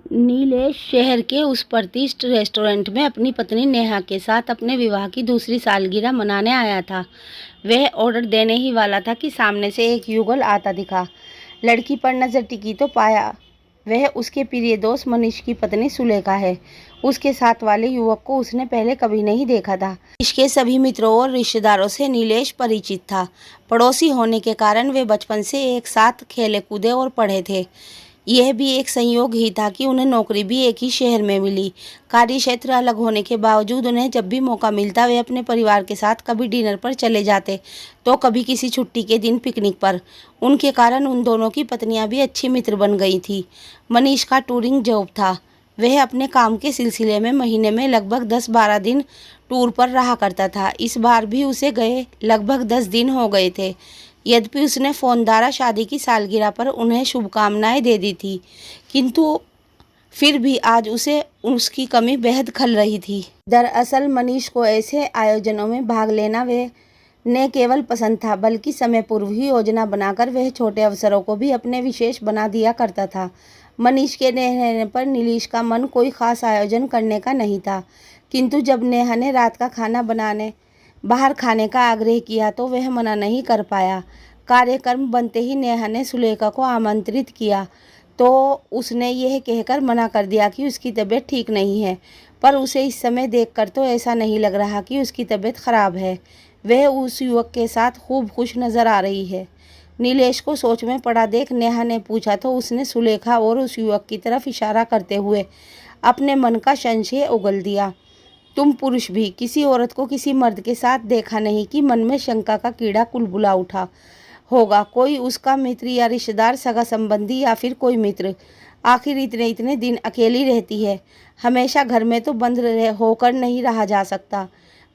नीलेश शहर के उस प्रतिष्ठित रेस्टोरेंट में अपनी पत्नी नेहा के साथ अपने विवाह की दूसरी सालगिरह मनाने आया था। वह ऑर्डर देने ही वाला था कि सामने से एक युगल आता दिखा। लड़की पर नजर टिकी तो पाया वह उसके प्रिय दोस्त मनीष की पत्नी सुलेखा है। उसके साथ वाले युवक को उसने पहले कभी नहीं देखा था। इसके सभी मित्रों और रिश्तेदारों से नीलेश परिचित था। पड़ोसी होने के कारण वे बचपन से एक साथ खेले कूदे और पढ़े थे। यह भी एक संयोग ही था कि उन्हें नौकरी भी एक ही शहर में मिली। कार्य क्षेत्र अलग होने के बावजूद उन्हें जब भी मौका मिलता वे अपने परिवार के साथ कभी डिनर पर चले जाते तो कभी किसी छुट्टी के दिन पिकनिक पर। उनके कारण उन दोनों की पत्नियां भी अच्छी मित्र बन गई थी। मनीष का टूरिंग जॉब था। वह अपने काम के सिलसिले में महीने में लगभग 10-12 दिन टूर पर रहा करता था। इस बार भी उसे गए लगभग 10 दिन हो गए थे। यद्यपि उसने फ़ोन द्वारा शादी की सालगिरह पर उन्हें शुभकामनाएं दे दी थी, किंतु फिर भी आज उसे उसकी कमी बेहद खल रही थी। दरअसल मनीष को ऐसे आयोजनों में भाग लेना वे ने केवल पसंद था, बल्कि समय पूर्व ही योजना बनाकर वह छोटे अवसरों को भी अपने विशेष बना दिया करता था। मनीष के रहने पर नीलेश का मन कोई खास आयोजन करने का नहीं था, किंतु जब नेहा ने रात का खाना बनाने बाहर खाने का आग्रह किया तो वह मना नहीं कर पाया। कार्यक्रम बनते ही नेहा ने सुलेखा को आमंत्रित किया तो उसने यह कहकर मना कर दिया कि उसकी तबीयत ठीक नहीं है, पर उसे इस समय देखकर तो ऐसा नहीं लग रहा कि उसकी तबीयत खराब है। वह उस युवक के साथ खूब खुश नजर आ रही है। नीलेश को सोच में पड़ा देख नेहा ने पूछा तो उसने सुलेखा और उस युवक की तरफ इशारा करते हुए अपने मन का संशय उगल दिया। तुम पुरुष भी किसी औरत को किसी मर्द के साथ देखा नहीं कि मन में शंका का कीड़ा कुलबुला उठा होगा? कोई उसका मित्र या रिश्तेदार, सगा संबंधी या फिर कोई मित्र? आखिर इतने इतने दिन अकेली रहती है, हमेशा घर में तो बंद होकर नहीं रहा जा सकता।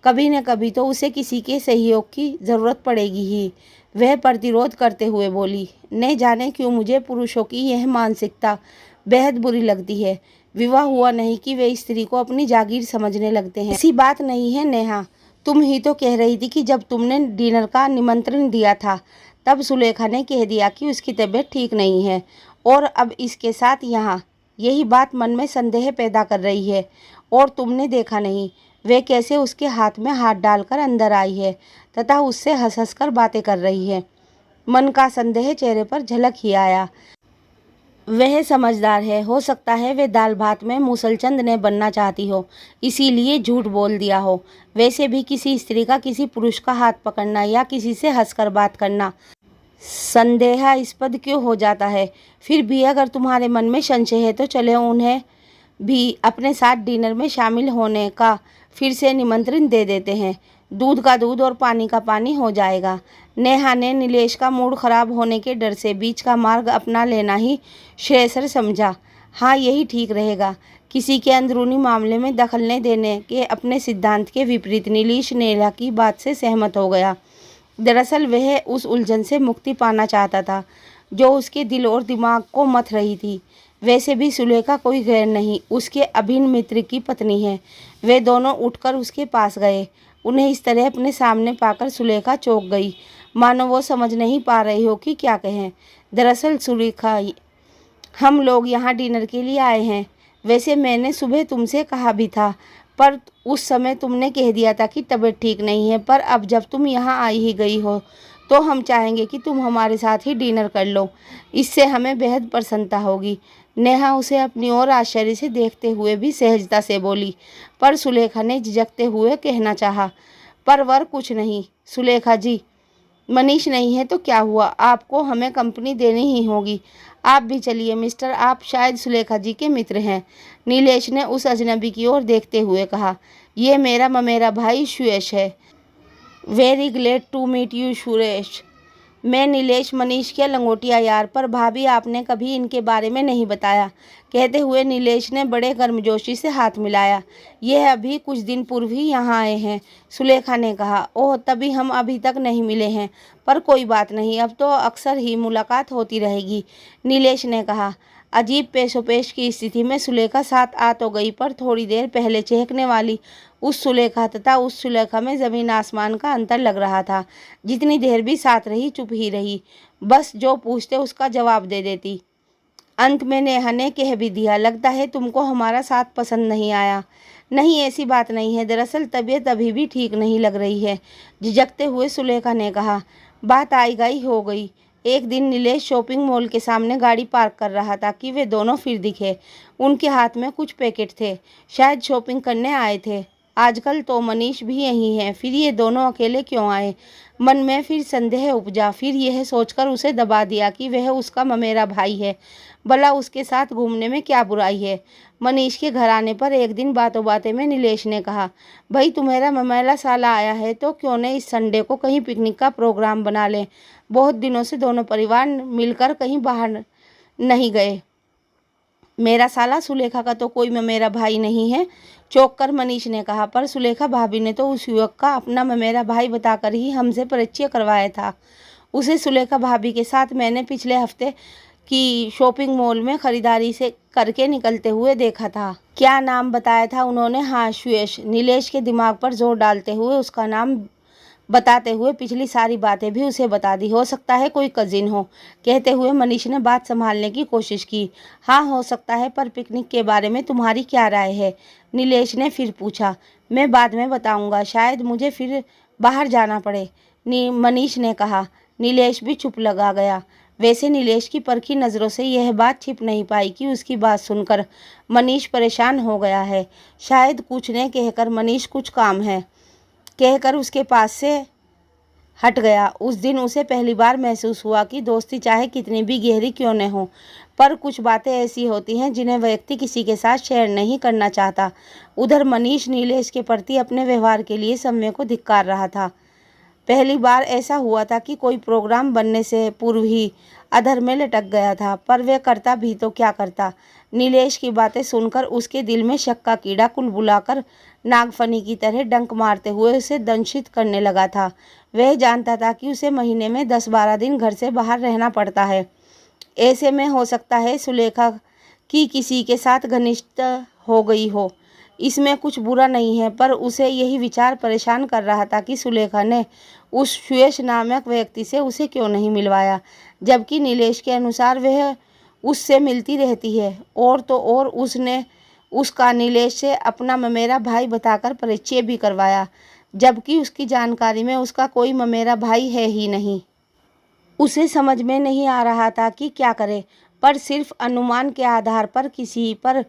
कभी न कभी तो उसे किसी के सहयोग की ज़रूरत पड़ेगी ही। वह प्रतिरोध करते हुए बोली, नहीं जाने क्यों मुझे पुरुषों की यह मानसिकता बेहद बुरी लगती है। विवाह हुआ नहीं कि वे स्त्री को अपनी जागीर समझने लगते हैं। ऐसी बात नहीं है नेहा, तुम ही तो कह रही थी कि जब तुमने डिनर का निमंत्रण दिया था तब सुलेखा ने कह दिया कि उसकी तबीयत ठीक नहीं है, और अब इसके साथ यहाँ यही बात मन में संदेह पैदा कर रही है। और तुमने देखा नहीं वे कैसे उसके हाथ में हाथ डालकर अंदर आई है तथा उससे हंस हंस कर बातें कर रही है। मन का संदेह चेहरे पर झलक ही आया। वह समझदार है, हो सकता है वे दाल भात में मूसलचंद ने बनना चाहती हो, इसीलिए झूठ बोल दिया हो। वैसे भी किसी स्त्री का किसी पुरुष का हाथ पकड़ना या किसी से हंसकर बात करना संदेहास्पद क्यों हो जाता है? फिर भी अगर तुम्हारे मन में संशय है तो चले उन्हें भी अपने साथ डिनर में शामिल होने का फिर से निमंत्रण दे देते हैं। दूध का दूध और पानी का पानी हो जाएगा। नेहा ने नीलेश का मूड खराब होने के डर से बीच का मार्ग अपना लेना ही श्रेयस्कर समझा। हाँ, यही ठीक रहेगा। किसी के अंदरूनी मामले में दखल न देने के अपने सिद्धांत के विपरीत नीलेश नेहा की बात से सहमत हो गया। दरअसल वह उस उलझन से मुक्ति पाना चाहता था जो उसके दिल और दिमाग को मथ रही थी। वैसे भी सुलेखा कोई गैर नहीं, उसके अभिन्न मित्र की पत्नी है। वे दोनों उठकर उसके पास गए। उन्हें इस तरह अपने सामने पाकर सुलेखा चौंक गई, मानो वो समझ नहीं पा रही हो कि क्या कहें। दरअसल सुलेखा, हम लोग यहाँ डिनर के लिए आए हैं। वैसे मैंने सुबह तुमसे कहा भी था, पर उस समय तुमने कह दिया था कि तबीयत ठीक नहीं है, पर अब जब तुम यहाँ आई ही गई हो तो हम चाहेंगे कि तुम हमारे साथ ही डिनर कर लो। इससे हमें बेहद प्रसन्नता होगी। नेहा उसे अपनी ओर आश्चर्य से देखते हुए भी सहजता से बोली, पर सुलेखा ने झिझकते हुए कहना चाहा, पर वर कुछ नहीं सुलेखा जी, मनीष नहीं है तो क्या हुआ, आपको हमें कंपनी देनी ही होगी। आप भी चलिए मिस्टर, आप शायद सुलेखा जी के मित्र हैं। नीलेश ने उस अजनबी की ओर देखते हुए कहा, ये मेरा ममेरा भाई सुरेश है। Very glad to meet you Suresh. मैं नीलेश, मनीष के लंगोटिया यार, पर भाभी आपने कभी इनके बारे में नहीं बताया। कहते हुए नीलेश ने बड़े गर्मजोशी से हाथ मिलाया। यह अभी कुछ दिन पूर्व ही यहाँ आए हैं, सुलेखा ने कहा। ओह, तभी हम अभी तक नहीं मिले हैं, पर कोई बात नहीं, अब तो अक्सर ही मुलाकात होती रहेगी, नीलेश ने कहा। अजीब पेशोपेश की स्थिति में सुलेखा साथ आ तो गई, पर थोड़ी देर पहले चहकने वाली उस सुलेखा तथा उस सुलेखा में ज़मीन आसमान का अंतर लग रहा था। जितनी देर भी साथ रही चुप ही रही, बस जो पूछते उसका जवाब दे देती। अंत में नेहा ने कह भी दिया, लगता है तुमको हमारा साथ पसंद नहीं आया। नहीं, ऐसी बात नहीं है, दरअसल तबीयत अभी भी ठीक नहीं लग रही है, झिझकते हुए सुलेखा ने कहा। बात आई गई हो गई। एक दिन नीलेश शॉपिंग मॉल के सामने गाड़ी पार्क कर रहा था कि वे दोनों फिर दिखे। उनके हाथ में कुछ पैकेट थे, शायद शॉपिंग करने आए थे। आजकल तो मनीष भी यही है, फिर ये दोनों अकेले क्यों आए? मन में फिर संदेह उपजा। फिर यह सोचकर उसे दबा दिया कि वह उसका ममेरा भाई है, भला उसके साथ घूमने में क्या बुराई है। मनीष के घर आने पर एक दिन बातों बातें में नीलेश ने कहा, भाई तुम्हारा ममेला साला आया है तो क्यों न इस संडे को कहीं पिकनिक का प्रोग्राम बना लें। बहुत दिनों से दोनों परिवार मिलकर कहीं बाहर नहीं गए। मेरा साला सुलेखा का तो कोई ममेरा भाई नहीं है, चौंक कर मनीष ने कहा। पर सुलेखा भाभी ने तो उस युवक का अपना ममेरा भाई बताकर ही हमसे परिचय करवाया था। उसे सुलेखा भाभी के साथ मैंने पिछले हफ्ते की शॉपिंग मॉल में खरीदारी से करके निकलते हुए देखा था। क्या नाम बताया था उन्होंने? हाँ, सुयश। नीलेश के दिमाग पर जोर डालते हुए उसका नाम बताते हुए पिछली सारी बातें भी उसे बता दी। हो सकता है कोई कजिन हो, कहते हुए मनीष ने बात संभालने की कोशिश की। हाँ हो सकता है, पर पिकनिक के बारे में तुम्हारी क्या राय है? नीलेश ने फिर पूछा। मैं बाद में बताऊंगा, शायद मुझे फिर बाहर जाना पड़े, मनीष ने कहा। नीलेश भी चुप लगा गया। वैसे नीलेश की परखी नज़रों से यह बात छिप नहीं पाई कि उसकी बात सुनकर मनीष परेशान हो गया है। शायद कुछ ने कहकर मनीष कुछ काम है कहकर उसके पास से हट गया। उस दिन उसे पहली बार महसूस हुआ कि दोस्ती चाहे कितनी भी गहरी क्यों न हो, पर कुछ बातें ऐसी होती हैं जिन्हें व्यक्ति किसी के साथ शेयर नहीं करना चाहता। उधर मनीष नीलेश के प्रति अपने व्यवहार के लिए समय को धिक्कार रहा था। पहली बार ऐसा हुआ था कि कोई प्रोग्राम बनने से पूर्व ही अधर में लटक गया था, पर वह करता भी तो क्या करता। नीलेश की बातें सुनकर उसके दिल में शक का कीड़ा कुलबुलाकर नागफनी की तरह डंक मारते हुए उसे दंशित करने लगा था। वह जानता था कि उसे महीने में 10-12 दिन घर से बाहर रहना पड़ता है। ऐसे में हो सकता है सुलेखा की किसी के साथ घनिष्ठ हो गई हो, इसमें कुछ बुरा नहीं है, पर उसे यही विचार परेशान कर रहा था कि सुलेखा ने उस सुयश नामक व्यक्ति से उसे क्यों नहीं मिलवाया, जबकि नीलेश के अनुसार वह उससे मिलती रहती है। और तो और उसने उसका नीलेश से अपना ममेरा भाई बताकर परिचय भी करवाया, जबकि उसकी जानकारी में उसका कोई ममेरा भाई है ही नहीं। उसे समझ में नहीं आ रहा था कि क्या करे, पर सिर्फ अनुमान के आधार पर किसी पर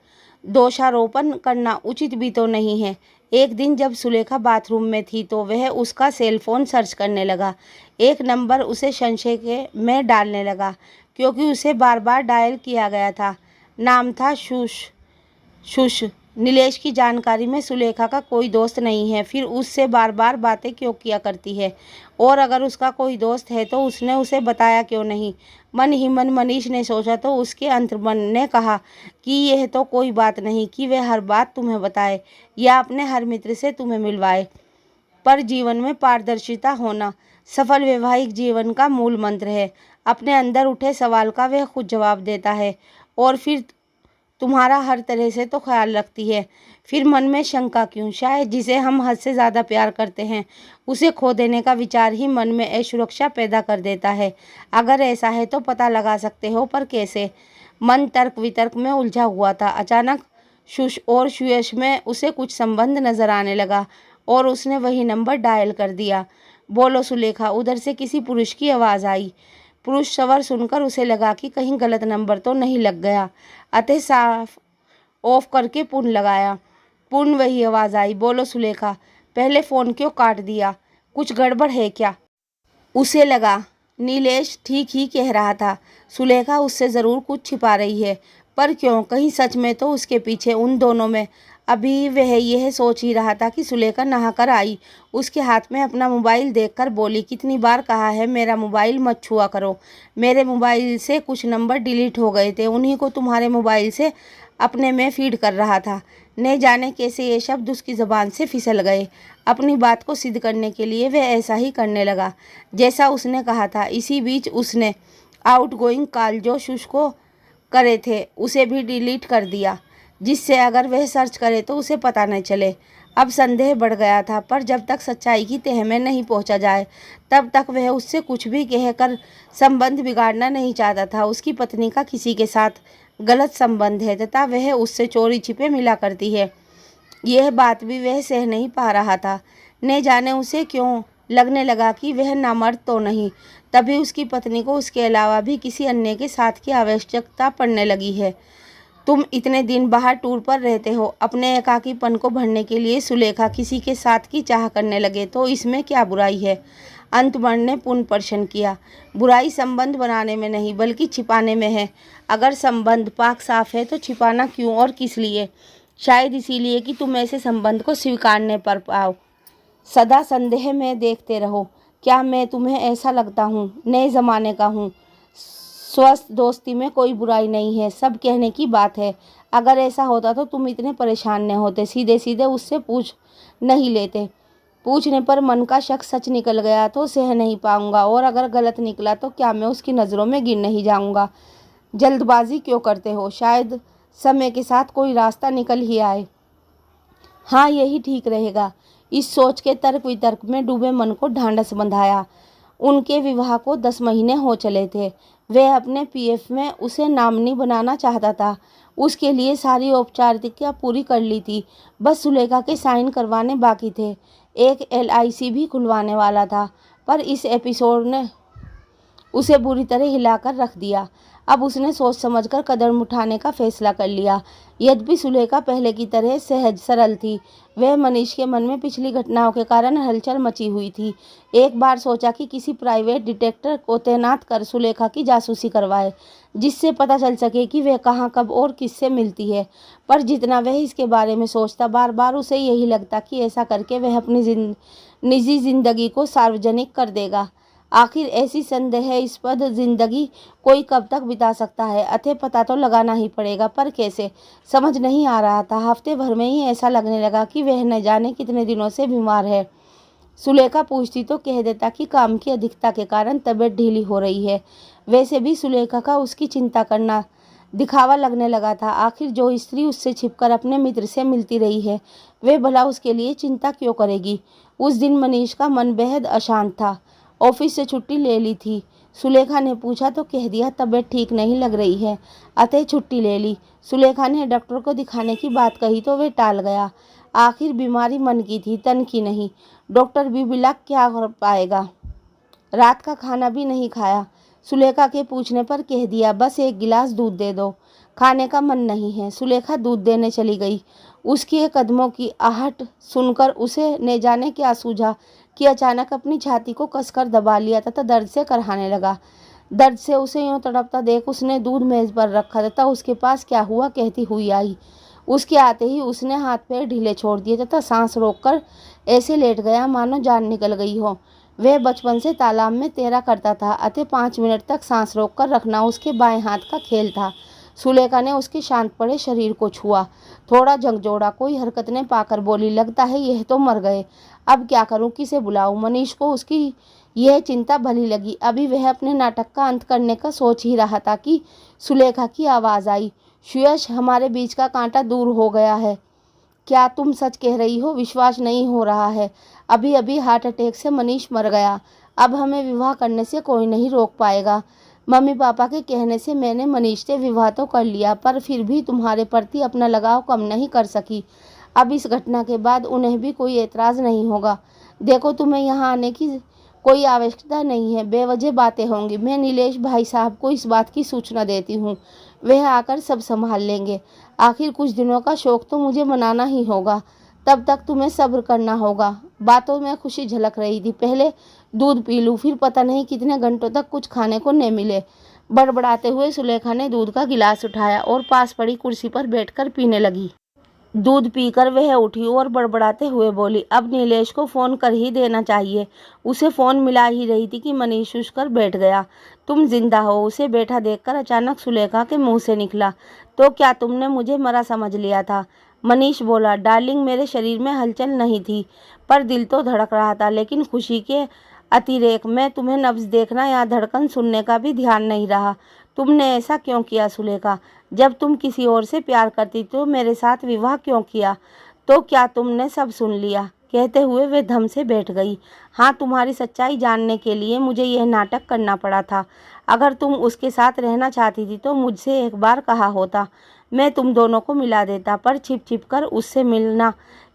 दोषारोपण करना उचित भी तो नहीं है। एक दिन जब सुलेखा बाथरूम में थी तो वह उसका सेल फोन सर्च करने लगा। एक नंबर उसे संशय के में डालने लगा, क्योंकि उसे बार बार डायल किया गया था। नाम था शुश। नीलेश की जानकारी में सुलेखा का कोई दोस्त नहीं है, फिर उससे बार बार बातें क्यों किया करती है? और अगर उसका कोई दोस्त है तो उसने उसे बताया क्यों नहीं? मन ही मन मनीष ने सोचा तो उसके अंतर्मन ने कहा कि यह तो कोई बात नहीं कि वह हर बात तुम्हें बताए या अपने हर मित्र से तुम्हें मिलवाए, पर जीवन में पारदर्शिता होना सफल वैवाहिक जीवन का मूल मंत्र है। अपने अंदर उठे सवाल का वह खुद जवाब देता है और फिर तुम्हारा हर तरह से तो ख्याल रखती है। फिर मन में शंका क्यों? शायद जिसे हम हद से ज़्यादा प्यार करते हैं उसे खो देने का विचार ही मन में असुरक्षा पैदा कर देता है। अगर ऐसा है तो पता लगा सकते हो, पर कैसे? मन तर्क वितर्क में उलझा हुआ था। अचानक शुश और सुयश में उसे कुछ संबंध नजर आने लगा और उसने वही नंबर डायल कर दिया। बोलो सुलेखा, उधर से किसी पुरुष की आवाज़ आई। पुरुष स्वर सुनकर उसे लगा कि कहीं गलत नंबर तो नहीं लग गया, अतः साफ ऑफ करके पुनः लगाया। पुनः वही आवाज़ आई। बोलो सुलेखा, पहले फ़ोन क्यों काट दिया? कुछ गड़बड़ है क्या? उसे लगा नीलेश ठीक ही कह रहा था। सुलेखा उससे ज़रूर कुछ छिपा रही है, पर क्यों? कहीं सच में तो उसके पीछे उन दोनों में। अभी वह यह सोच ही रहा था कि सुलेखा नहाकर आई, उसके हाथ में अपना मोबाइल देखकर बोली, कितनी बार कहा है मेरा मोबाइल मत छुआ करो। मेरे मोबाइल से कुछ नंबर डिलीट हो गए थे, उन्हीं को तुम्हारे मोबाइल से अपने में फीड कर रहा था। न जाने कैसे ये शब्द उसकी ज़बान से फिसल गए। अपनी बात को सिद्ध करने के लिए वह ऐसा ही करने लगा जैसा उसने कहा था। इसी बीच उसने आउटगोइंग कॉल जो शुश को करे थे उसे भी डिलीट कर दिया, जिससे अगर वह सर्च करे तो उसे पता न चले। अब संदेह बढ़ गया था, पर जब तक सच्चाई की तह में नहीं पहुंचा जाए तब तक वह उससे कुछ भी कहकर संबंध बिगाड़ना नहीं चाहता था। उसकी पत्नी का किसी के साथ गलत संबंध है तथा वह उससे चोरी छिपे मिला करती है, यह बात भी वह सह नहीं पा रहा था। न जाने उसे क्यों लगने लगा कि वह नामर्द तो नहीं। तभी उसकी पत्नी को उसके अलावा भी किसी अन्य के साथ की आवश्यकता पड़ने लगी है। तुम इतने दिन बाहर टूर पर रहते हो, अपने एकाकीपन को भरने के लिए सुलेखा किसी के साथ की चाह करने लगे तो इसमें क्या बुराई है? अंतुमन ने पुनः प्रश्न किया। बुराई संबंध बनाने में नहीं बल्कि छिपाने में है। अगर संबंध पाक साफ है तो छिपाना क्यों और किस लिए? शायद इसीलिए कि तुम ऐसे संबंध को स्वीकारने पर पाओ, सदा संदेह में देखते रहो। क्या मैं तुम्हें ऐसा लगता हूँ? नए ज़माने का हूँ। स्वस्थ दोस्ती में कोई बुराई नहीं है, सब कहने की बात है। अगर ऐसा होता तो तुम इतने परेशान न होते, सीधे सीधे उससे पूछ नहीं लेते। पूछने पर मन का शक सच निकल गया तो सह नहीं पाऊंगा, और अगर गलत निकला तो क्या मैं उसकी नज़रों में गिर नहीं जाऊंगा? जल्दबाजी क्यों करते हो? शायद समय के साथ कोई रास्ता निकल ही आए। हाँ, यही ठीक रहेगा। इस सोच के तर्क वितर्क में डूबे मन को ढांढस बंधाया। उनके विवाह को 10 महीने हो चले थे। वह अपने पीएफ में उसे नामनी बनाना चाहता था। उसके लिए सारी औपचारिकता पूरी कर ली थी, बस सुलेखा के साइन करवाने बाकी थे। एक एलआईसी भी खुलवाने वाला था, पर इस एपिसोड ने उसे बुरी तरह हिलाकर रख दिया। अब उसने सोच समझकर कदम उठाने का फैसला कर लिया। यद्यपि सुलेखा पहले की तरह सहज सरल थी, वह मनीष के मन में पिछली घटनाओं के कारण हलचल मची हुई थी। एक बार सोचा कि किसी प्राइवेट डिटेक्टिव को तैनात कर सुलेखा की जासूसी करवाए, जिससे पता चल सके कि वह कहाँ, कब और किससे मिलती है। पर जितना वह इसके बारे में सोचता, बार बार उसे यही लगता कि ऐसा करके वह अपनी निजी जिंदगी को सार्वजनिक कर देगा। आखिर ऐसी संदेहास्पद जिंदगी कोई कब तक बिता सकता है? अतः पता तो लगाना ही पड़ेगा, पर कैसे, समझ नहीं आ रहा था। हफ्ते भर में ही ऐसा लगने लगा कि वह न जाने कितने दिनों से बीमार है। सुलेखा पूछती तो कह देता कि काम की अधिकता के कारण तबीयत ढीली हो रही है। वैसे भी सुलेखा का उसकी चिंता करना दिखावा लगने लगा था। आखिर जो स्त्री उससे छिपकर अपने मित्र से मिलती रही है, वे भला उसके लिए चिंता क्यों करेगी? उस दिन मनीष का मन बेहद अशांत था। ऑफिस से छुट्टी ले ली थी। सुलेखा ने पूछा तो कह दिया तबीयत ठीक नहीं लग रही है, अतः छुट्टी ले ली। सुलेखा ने डॉक्टर को दिखाने की बात कही तो वे टाल गया। आखिर बीमारी मन की थी, तन की नहीं। डॉक्टर भी बिला क्या कर पाएगा? रात का खाना भी नहीं खाया। सुलेखा के पूछने पर कह दिया बस एक गिलास दूध दे दो, खाने का मन नहीं है। सुलेखा दूध देने चली गई। उसके कदमों की आहट सुनकर उसे न जाने क्या सूझा कि अचानक अपनी छाती को कसकर दबा लिया तथा दर्द से करहाने लगा। दर्द से उसे यूं तड़पता देख उसने दूध मेज पर रखा तथा उसके पास क्या हुआ कहती हुई आई। उसके आते ही उसने हाथ पैर ढीले छोड़ दिए तथा सांस रोककर ऐसे लेट गया मानो जान निकल गई हो। वह बचपन से तालाब में तैरा करता था, अतः 5 मिनट तक सांस रोककर रखना उसके बाएं हाथ का खेल था। सुलेखा ने उसके शांत पड़े शरीर को छुआ, थोड़ा झकझोरा, कोई हरकत न पाकर बोली लगता है यह तो मर गए। अब क्या करूं, किसे बुलाऊं? मनीष को उसकी यह चिंता भली लगी। अभी वह अपने नाटक का अंत करने का सोच ही रहा था कि सुलेखा की आवाज़ आई, सुयश, हमारे बीच का कांटा दूर हो गया है। क्या तुम सच कह रही हो? विश्वास नहीं हो रहा है। अभी अभी हार्ट अटैक से मनीष मर गया। अब हमें विवाह करने से कोई नहीं रोक पाएगा। मम्मी पापा के कहने से मैंने मनीष से विवाह तो कर लिया, पर फिर भी तुम्हारे प्रति अपना लगाव कम नहीं कर सकी। अब इस घटना के बाद उन्हें भी कोई एतराज़ नहीं होगा। देखो, तुम्हें यहाँ आने की कोई आवश्यकता नहीं है, बेवजह बातें होंगी। मैं नीलेश भाई साहब को इस बात की सूचना देती हूँ, वह आकर सब संभाल लेंगे। आखिर कुछ दिनों का शौक तो मुझे मनाना ही होगा, तब तक तुम्हें सब्र करना होगा। बातों में खुशी झलक रही थी। पहले दूध पी लूँ, फिर पता नहीं कितने घंटों तक कुछ खाने को न मिले। बड़बड़ाते हुए सुलेखा ने दूध का गिलास उठाया और पास पड़ी कुर्सी पर बैठकर पीने लगी। दूध पीकर वह उठी और बड़बड़ाते हुए बोली, अब नीलेश को फ़ोन कर ही देना चाहिए। उसे फ़ोन मिला ही रही थी कि मनीष उठकर बैठ गया। तुम जिंदा हो? उसे बैठा देखकर अचानक सुलेखा के मुंह से निकला, तो क्या तुमने मुझे मरा समझ लिया था? मनीष बोला, डार्लिंग, मेरे शरीर में हलचल नहीं थी, पर दिल तो धड़क रहा था, लेकिन खुशी के अतिरेक में तुम्हें नब्ज देखना या धड़कन सुनने का भी ध्यान नहीं रहा। तुमने ऐसा क्यों किया सुलेखा? जब तुम किसी और से प्यार करती तो मेरे साथ विवाह क्यों किया? तो क्या तुमने सब सुन लिया? कहते हुए वे धम से बैठ गई। हाँ, तुम्हारी सच्चाई जानने के लिए मुझे यह नाटक करना पड़ा था। अगर तुम उसके साथ रहना चाहती थी तो मुझसे एक बार कहा होता, मैं तुम दोनों को मिला देता। पर छिप छिप कर उससे मिलना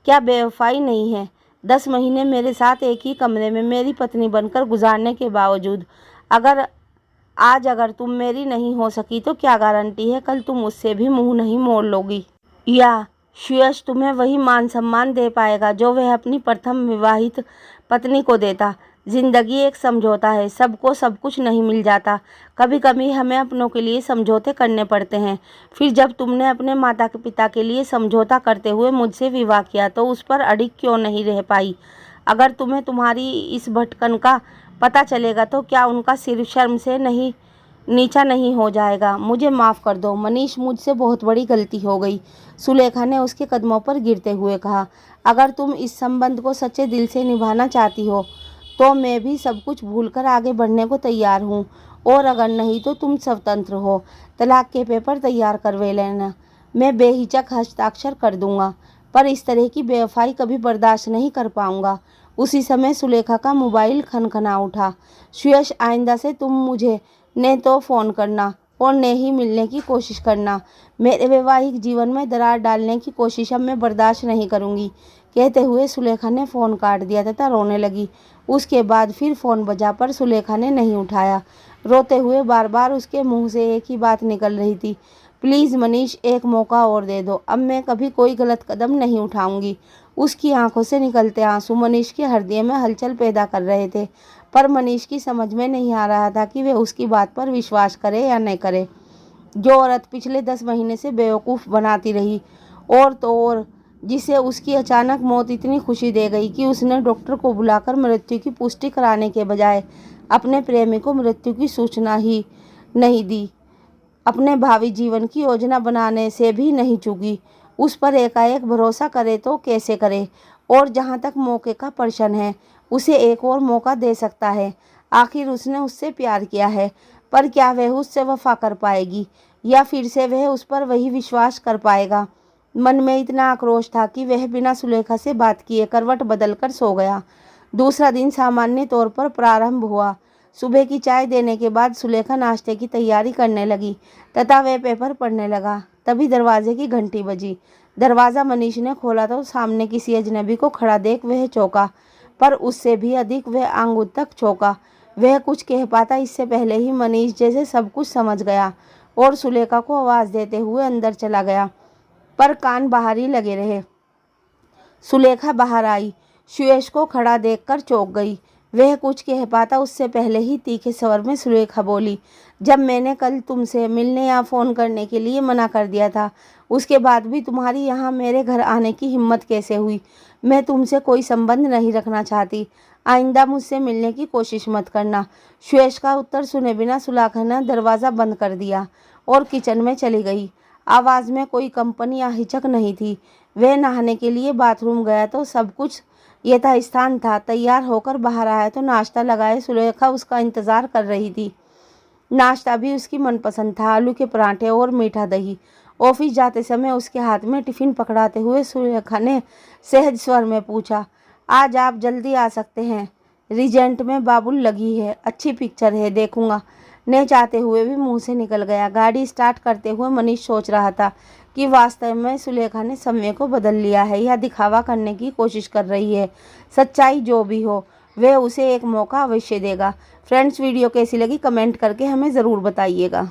क्या बेवफाई नहीं है? 10 महीने मेरे साथ एक ही कमरे में मेरी पत्नी बनकर गुजारने के बावजूद अगर तुम मेरी नहीं हो सकी तो क्या गारंटी है कल तुम उससे भी मुंह नहीं मोड़ लोगी? या सुयश तुम्हें वही मान सम्मान दे पाएगा जो वह अपनी प्रथम विवाहित पत्नी को देता? जिंदगी एक समझौता है, सबको सब कुछ नहीं मिल जाता। कभी कभी हमें अपनों के लिए समझौते करने पड़ते हैं। फिर जब तुमने अपने माता पिता के लिए समझौता करते हुए मुझसे विवाह किया तो उस पर अड़िग क्यों नहीं रह पाई? अगर तुम्हें तुम्हारी इस भटकन का पता चलेगा तो क्या उनका सिर शर्म से नहीं नीचा नहीं हो जाएगा? मुझे माफ़ कर दो मनीष, मुझसे बहुत बड़ी गलती हो गई। सुलेखा ने उसके कदमों पर गिरते हुए कहा। अगर तुम इस संबंध को सच्चे दिल से निभाना चाहती हो तो मैं भी सब कुछ भूलकर आगे बढ़ने को तैयार हूँ, और अगर नहीं तो तुम स्वतंत्र हो। तलाक के पेपर तैयार करवा लेना, मैं बेहिचक हस्ताक्षर कर दूंगा, पर इस तरह की बेवफाई कभी बर्दाश्त नहीं कर पाऊंगा। उसी समय सुलेखा का मोबाइल खनखना उठा। सुयश, आइंदा से तुम मुझे ने तो फ़ोन करना और ने ही मिलने की कोशिश करना। मेरे वैवाहिक जीवन में दरार डालने की कोशिश अब मैं बर्दाश्त नहीं करूँगी। कहते हुए सुलेखा ने फ़ोन काट दिया तथा रोने लगी। उसके बाद फिर फ़ोन बजा पर सुलेखा ने नहीं उठाया। रोते हुए बार बार उसके मुंह से एक ही बात निकल रही थी, प्लीज़ मनीष, एक मौका और दे दो, अब मैं कभी कोई गलत कदम नहीं उठाऊंगी। उसकी आंखों से निकलते आंसू मनीष के हृदय में हलचल पैदा कर रहे थे, पर मनीष की समझ में नहीं आ रहा था कि वह उसकी बात पर विश्वास करे या न करे। जो औरत पिछले 10 महीने से बेवकूफ़ बनाती रही और तो और जिसे उसकी अचानक मौत इतनी खुशी दे गई कि उसने डॉक्टर को बुलाकर मृत्यु की पुष्टि कराने के बजाय अपने प्रेमी को मृत्यु की सूचना ही नहीं दी, अपने भावी जीवन की योजना बनाने से भी नहीं चूकी, उस पर एकाएक भरोसा करे तो कैसे करे? और जहाँ तक मौके का प्रश्न है, उसे एक और मौका दे सकता है। आखिर उसने उससे प्यार किया है, पर क्या वह उससे वफा कर पाएगी या फिर से वह उस पर वही विश्वास कर पाएगा? मन में इतना आक्रोश था कि वह बिना सुलेखा से बात किए करवट बदल कर सो गया। दूसरा दिन सामान्य तौर पर प्रारंभ हुआ। सुबह की चाय देने के बाद सुलेखा नाश्ते की तैयारी करने लगी तथा वह पेपर पढ़ने लगा। तभी दरवाजे की घंटी बजी। दरवाज़ा मनीष ने खोला तो सामने किसी अजनबी को खड़ा देख वह चौंका, पर उससे भी अधिक वह आंगुर तक चौंका। वह कुछ कह पाता इससे पहले ही मनीष जैसे सब कुछ समझ गया और सुलेखा को आवाज़ देते हुए अंदर चला गया, पर कान बाहर ही लगे रहे। सुलेखा बाहर आई। सुयश को खड़ा देखकर चौंक गई। वह कुछ कह पाता उससे पहले ही तीखे स्वर में सुलेखा बोली, जब मैंने कल तुमसे मिलने या फ़ोन करने के लिए मना कर दिया था, उसके बाद भी तुम्हारी यहाँ मेरे घर आने की हिम्मत कैसे हुई? मैं तुमसे कोई संबंध नहीं रखना चाहती, आइंदा मुझसे मिलने की कोशिश मत करना। सुयश का उत्तर सुने बिना सुलेखा ने दरवाज़ा बंद कर दिया और किचन में चली गई। आवाज़ में कोई कंपन या हिचक नहीं थी। वह नहाने के लिए बाथरूम गया तो सब कुछ यथास्थान था। तैयार होकर बाहर आया तो नाश्ता लगाए सुलेखा उसका इंतज़ार कर रही थी। नाश्ता भी उसकी मनपसंद था, आलू के पराठे और मीठा दही। ऑफिस जाते समय उसके हाथ में टिफ़िन पकड़ाते हुए सुलेखा ने सहज स्वर में पूछा, आज आप जल्दी आ सकते हैं? रिजेंट में बाबुल लगी है, अच्छी पिक्चर है, देखूंगा। ने चाहते हुए भी मुंह से निकल गया। गाड़ी स्टार्ट करते हुए मनीष सोच रहा था कि वास्तव में सुलेखा ने समय को बदल लिया है या दिखावा करने की कोशिश कर रही है। सच्चाई जो भी हो, वह उसे एक मौका अवश्य देगा। फ्रेंड्स, वीडियो कैसी लगी कमेंट करके हमें ज़रूर बताइएगा।